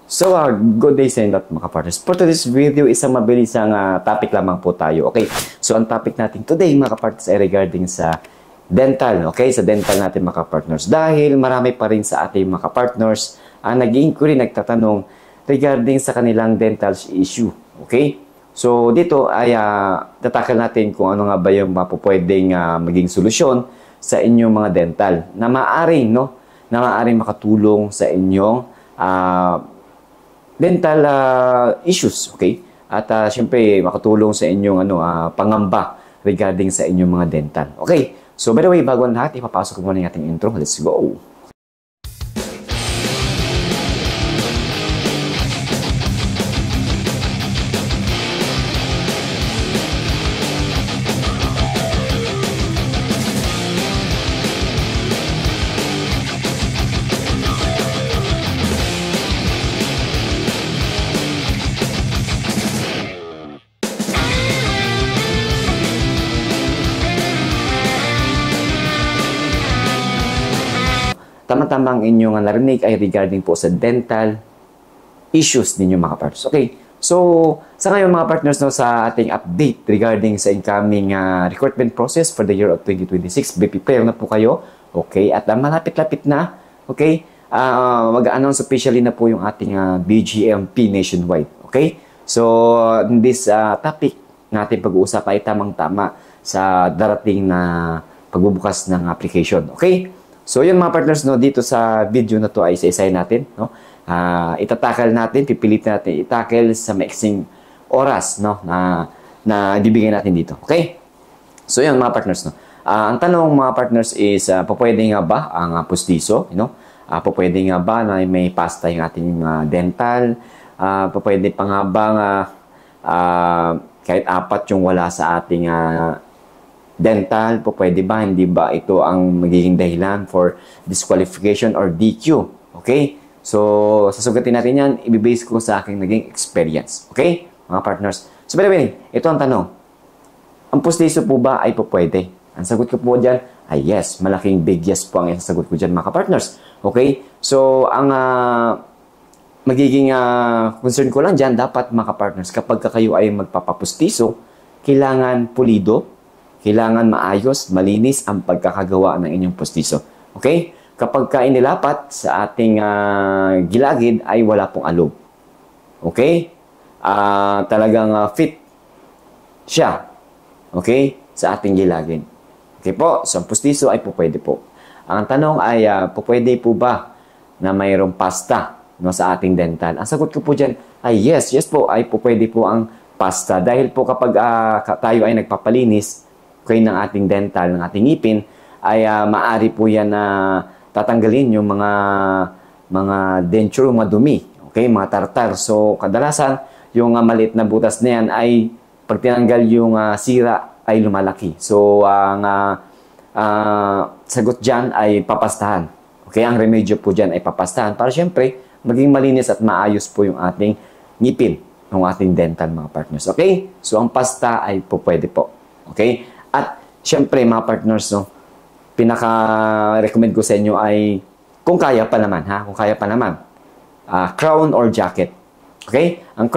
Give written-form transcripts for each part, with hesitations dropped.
Good day sa inyo mga partners. For today's video, isang mabilisang topic lamang po tayo. Okay, so ang topic natin today mga partners ay regarding sa dental. Okay, sa dental natin mga partners. Dahil marami pa rin sa ating mga partners ang nag-inquiry, nagtatanong regarding sa kanilang dental issue. Okay, so dito ay tatakal natin kung ano nga ba yung mapupwedeng maging solusyon sa inyong mga dental na maaaring makatulong sa inyong dental issues, okay? At syempre makatulong sa inyong pangamba regarding sa inyong mga dental. Okay? So by the way, bago ang lahat, ipapasok ko muna yung ating intro. Let's go! Tama-tama ang inyong narinig ay regarding po sa dental issues ninyo mga partners. Okay, so sa ngayon mga partners, sa ating update regarding sa incoming recruitment process for the year of 2026, be prepare na po kayo. Okay, at malapit-lapit na. Okay, mag-announce officially na po yung ating BGMP nationwide. Okay, so in this topic natin pag-uusap ay tamang-tama sa darating na pagbubukas ng application. Okay, so yun mga partners, dito sa video na to ay isa-isahin natin, itatakal natin, pipilitin natin itakal sa maiksing oras, na ibibigay natin dito. Okay? So yun mga partners, ang tanong mga partners is, pwede nga ba ang pustiso, pwede nga ba na may pasta yung ating dental, pwede pa nga ba kahit apat yung wala sa ating dental, pwede ba? Hindi ba ito ang magiging dahilan for disqualification or DQ? Okay? So, sasugatin natin yan. Ibibase ko sa aking naging experience. Okay? Mga partners. So, by the way, ito ang tanong. Ang pustiso po ba ay pwede? Ang sagot ko po dyan ay yes. Malaking big yes po ang sagot ko dyan, mga partners. Okay? So, ang magiging concern ko lang dyan, dapat mga partners, kapag kayo ay magpapapustiso, kailangan pulido, kailangan maayos, malinis ang pagkakagawa ng inyong pustiso. Okay? Kapag inilapat sa ating gilagid ay wala pong alob. Okay? Talagang fit siya. Okay? Sa ating gilagid. Okay po? So, ang pustiso ay pwede po. Ang tanong ay, pwede po ba na mayroong pasta sa ating dental? Ang sagot ko po dyan ay yes. Yes po, ay pwede po ang pasta. Dahil po kapag tayo ay nagpapalinis ng ating dental, ng ating ngipin, ay maaari po yan na tatanggalin yung mga denture, mga dumi, okay, mga tartar. So, kadalasan, yung maliit na butas na yan ay pag tinanggal yung sira ay lumalaki. So, ang sagot dyan ay papastahan. Okay, ang remedyo po dyan ay papastahan para syempre, maging malinis at maayos po yung ating ngipin, yung ating dental, mga partners. Okay? So, ang pasta ay pwede po. Okay? At syempre mga partners, pinaka-recommend ko sa inyo ay kung kaya pa naman, crown or jacket. Okay? Ang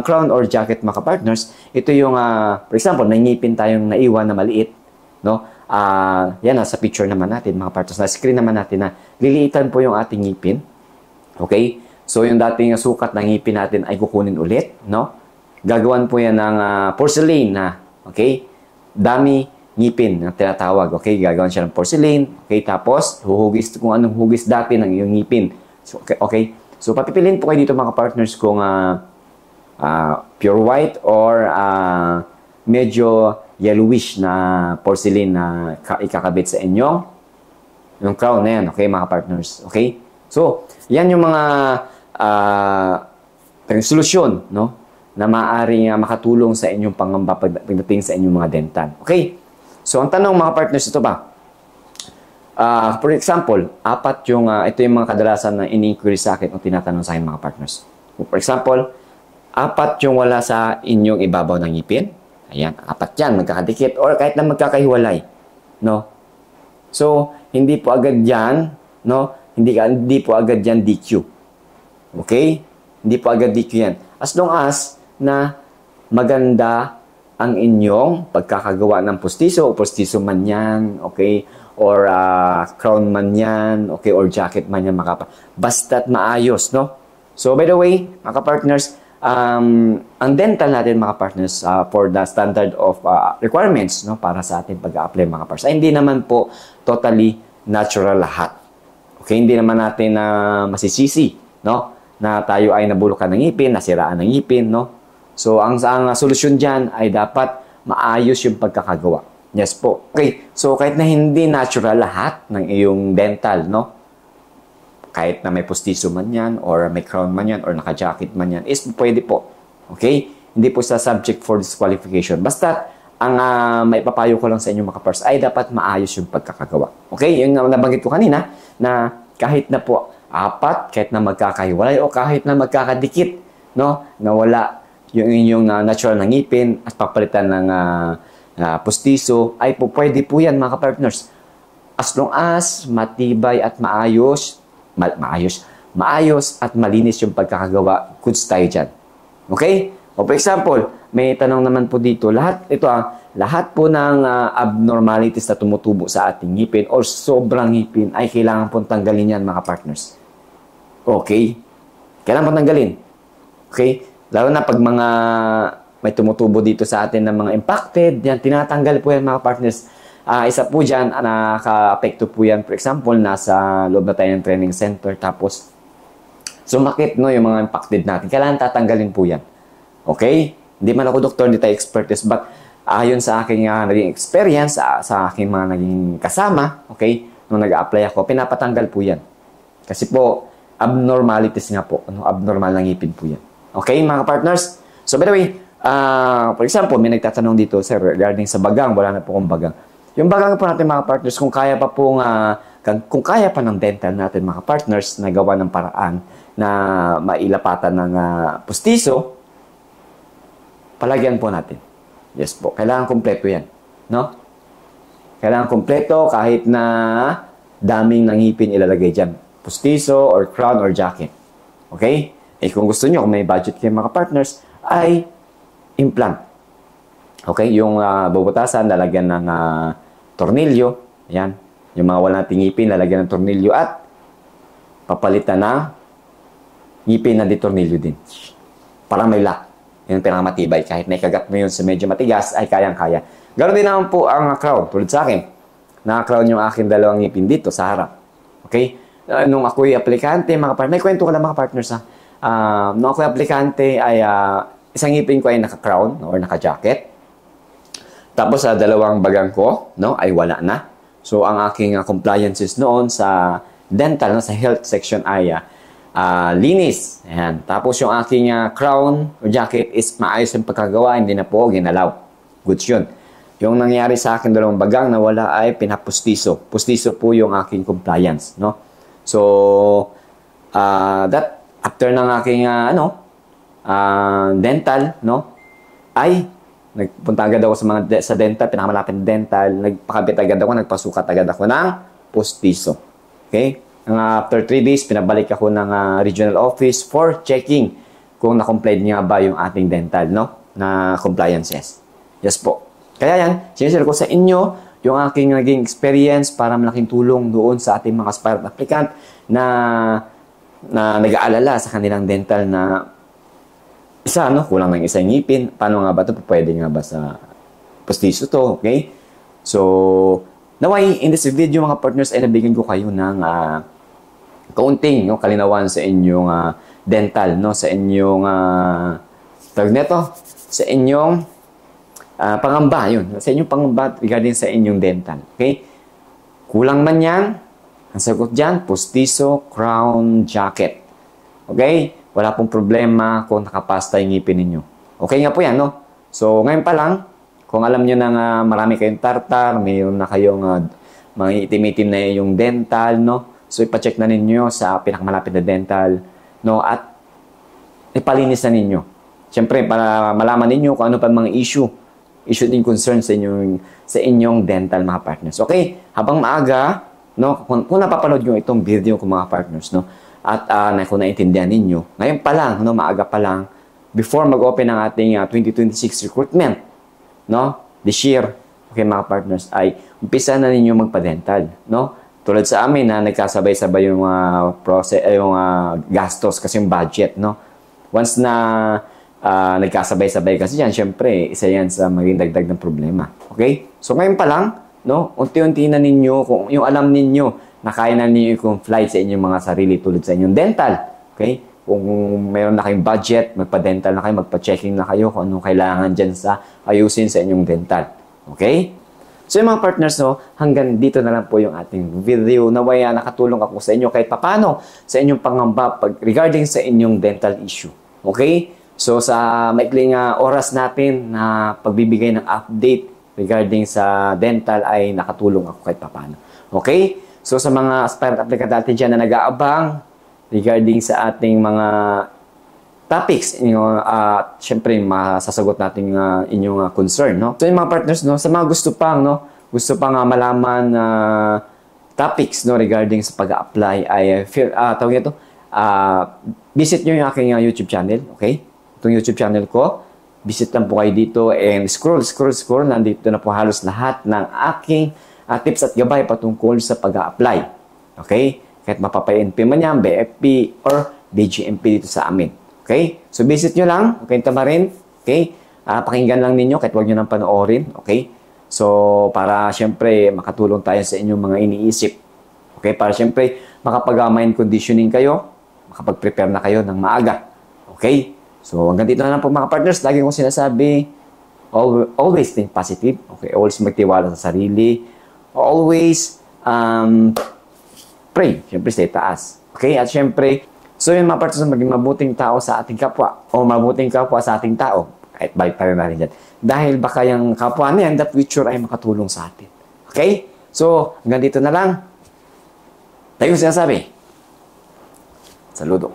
crown or jacket mga partners, ito yung for example, nangipin tayong naiwan na maliit, yan sa picture naman natin mga partners, na screen naman natin na liliitan po yung ating ngipin. Okay? So yung dating sukat ng ngipin natin ay kukunin ulit, Gagawan po yan ng porcelain okay? Dami ngipin na tinatawag. Okay, gagawin siya ng porcelain. Okay, tapos huhugis kung anong hugis dati ng iyong ngipin. So, okay. So, papipiliin po kayo dito mga partners kung pure white or medyo yellowish na porcelain na ikakabit sa inyong yung crown na yan. Okay, mga partners. Okay? So, yan yung mga solusyon, na maaaring makatulong sa inyong pangamba pagdating sa inyong mga dental. Okay? So, ang tanong mga partners, ito ba? For example, ito yung mga kadalasan na in-inquiry sa akin o tinatanong sa akin mga partners. For example, 4 yung wala sa inyong ibabaw ng ngipin. Ayan, 4 yan, magkakadikit or kahit na magkakahiwalay. So, hindi po agad yan, hindi po agad yan DQ. Okay? Hindi po agad DQ yan. As long as na maganda ang inyong pagkakagawa ng postiso o postiso man yan, okay? Or crown man yan, okay? Or jacket man yan, basta't maayos, no? So, by the way, mga partners, ang dental natin, mga partners, for the standard of requirements, no? Para sa ating pag-apply, mga partners, ay hindi naman po totally natural lahat. Okay? Hindi naman natin masisisi, no? Na tayo ay nabulukan ng ngipin, nasiraan ng ngipin, no? So, ang solusyon dyan ay dapat maayos yung pagkakagawa. Yes po. Okay, so kahit na hindi natural lahat ng iyong dental, no? Kahit na may postiso man yan, or may crown man yan, or naka-jacket man yan, is pwede po. Okay? Hindi po sa subject for disqualification. Basta, ang may papayo ko lang sa inyo mga pars ay dapat maayos yung pagkakagawa. Okay? Yung nabanggit ko kanina, na kahit na po apat, kahit na magkakahiwalay o kahit na magkakadikit, no? Nawala yung inyong natural na ngipin at papalitan ng postiso, ay po pwede po yan mga partners. As long as matibay at maayos at malinis yung pagkakagawa, goods tayo dyan. Okay? O for example, may tanong naman po dito, lahat po ng abnormalities na tumutubo sa ating ngipin or sobrang ngipin ay kailangan pong tanggalin yan mga partners. Okay? Kailangan pong tanggalin. Okay? Lalo na pag mga may tumutubo dito sa atin ng mga impacted, yan, tinatanggal po yan mga partners. Isa po dyan, naka-apekto po yan. For example, nasa loob na tayo ng training center, tapos sumakit, no, yung mga impacted natin. Kailangan tatanggalin po yan. Okay? Hindi man ako doktor, hindi tayo expertise, but ayon sa aking naging experience, sa aking mga naging kasama, okay, nung nag-apply ako, pinapatanggal po yan. Kasi po, abnormalities nga po. Abnormal na ngipin po yan. Okay, mga partners? So, by the way, for example, may nagtatanong dito, sir, regarding sa bagang, wala na po kong bagang. Yung bagang po natin, mga partners, kung kaya pa ng dental natin, mga partners, na gawa ng paraan na mailapatan ng postiso, palagyan po natin. Yes po, kailangan kompleto yan. No? Kailangan kompleto kahit na daming nangipin ilalagay dyan. Postiso, or crown, or jacket. Okay? Kung gusto nyo, kung may budget kayo mga partners, ay implant. Okay? Yung bubutasan, lalagyan ng tornilyo. Ayan. Yung mga wala nating ngipin, lalagyan ng tornilyo at papalitan ng ngipin na di tornilyo din. Parang may lock. Yung pinakamatibay. Kahit naikagat mo yun sa medyo matigas, ay kayang-kaya. Ganoon din naman po ang crown. Tulad sa akin. Naka-crown yung akin dalawang ngipin dito sa harap. Okay? Nung ako'y aplikante, mga partners, may kwento ko lang mga partners ha. Nung ako'y aplikante ay isang ngipin ko ay naka-crown or naka-jacket. Tapos sa dalawang bagang ko, no, ay wala na. So ang aking compliances noon sa dental, no, sa health section ay linis. Ayan. Tapos yung aking crown or jacket is maayos yung pagkagawa, hindi na po ginalaw. Goods yun. Yung nangyari sa akin dalawang bagang na wala ay pinapustiso. Pustiso po yung aking compliance, no. So that after ng aking dental, no, ay nagpunta agad ako sa dental, pinakamalapit na dental, nagpakabit agad ako, nagpasukat agad ako ng postiso. Okay? After 3 days, pinabalik ako ng regional office for checking kung na-complied nga ba yung ating dental, no, na compliances. Yes po. Kaya yan, sinishare ko sa inyo yung aking naging experience para malaking tulong doon sa ating mga aspirant applicant na nag-aalala sa kanilang dental na kulang ng isang ngipin. Paano nga ba ito? Pwede nga ba sa postiso to? Okay? So, naway, in this video mga partners, ay nabigyan ko kayo ng kaunting kalinawan sa inyong dental, no? Sa inyong tawag nito, sa inyong pangamba, yun. Sa inyong pangamba regarding sa inyong dental. Okay? Kulang man yan, ang sagot dyan, postiso, crown, jacket. Okay? Wala pong problema kung nakapasta yung ngipin ninyo. Okay nga po yan, no? So, ngayon pa lang, kung alam nyo na marami kayong tartar, mayroon na kayong mga itim-itim na yung dental, no? So, ipacheck na ninyo sa pinakamalapit na dental, no? At ipalinis na ninyo. Siyempre, para malaman ninyo kung ano pa mga issue din concern sa inyong dental mga partners. Okay? Habang maaga, no? Kung napapanood nyo itong video ko mga partners, no? at kung naintindihan ninyo, ngayon pa lang, no, maaga pa lang, before mag-open ang ating 2026 recruitment, no, this year, okay mga partners, ay umpisa na ninyo magpa-dental, no? Tulad sa amin na nagkasabay-sabay yung process, yung gastos kasi yung budget, no? Once na nagkasabay-sabay kasi yan, syempre, isa yan sa maging dagdag ng problema. Okay? So ngayon pa lang, no, unti-unti na ninyo, kung yung alam ninyo, na kaya na ninyo i-comply sa inyong mga sarili tulad sa inyong dental. Okay? Kung mayroon na kayong budget, magpa-dental na kayo, magpa-checking na kayo kung anong kailangan dyan sa ayusin sa inyong dental. Okay? So yung mga partners, no, hanggang dito na lang po yung ating video. Naway nakatulong ako sa inyo kahit papano sa inyong pangamba regarding sa inyong dental issue. Okay? So sa maikling oras natin na pagbibigay ng update regarding sa dental ay nakatulong ako kahit papano. Okay? So sa mga aspirant applicant natin dyan na nag-aabang regarding sa ating mga topics, syempre masasagot natin inyong concern, no? So yung mga partners, no, sa mga gusto pang malaman topics, no, regarding sa pag-apply ay tawag ito, visit nyo yung aking YouTube channel, okay? Itong YouTube channel ko, visit lang po kayo dito and scroll, nandito na po halos lahat ng aking tips at gabay patungkol sa pag-apply, okay? Kahit mapapa-NP man yan, BFP or BGMP dito sa amin. Okay? So, visit nyo lang. Okay, tamarin. Okay? Pakinggan lang ninyo kahit huwag nyo nang panoorin. Okay? So, para syempre makatulong tayo sa inyong mga iniisip. Okay? Para syempre makapag-mind conditioning kayo, makapag-prepare na kayo ng maaga. Okay? So, hanggang dito na lang po mga partners. Lagi kong sinasabi, always think positive. Okay? Always magtiwala sa sarili. Always pray. Syempre, stay taas. Okay? At syempre, so yung mga partners, maging mabuting tao sa ating kapwa o mabuting kapwa sa ating tao. Kahit balik pa rin natin dyan. Dahil baka yung kapwa na yan, the future ay makatulong sa atin. Okay? So, hanggang dito na lang. Tayo sinasabi. Saludo.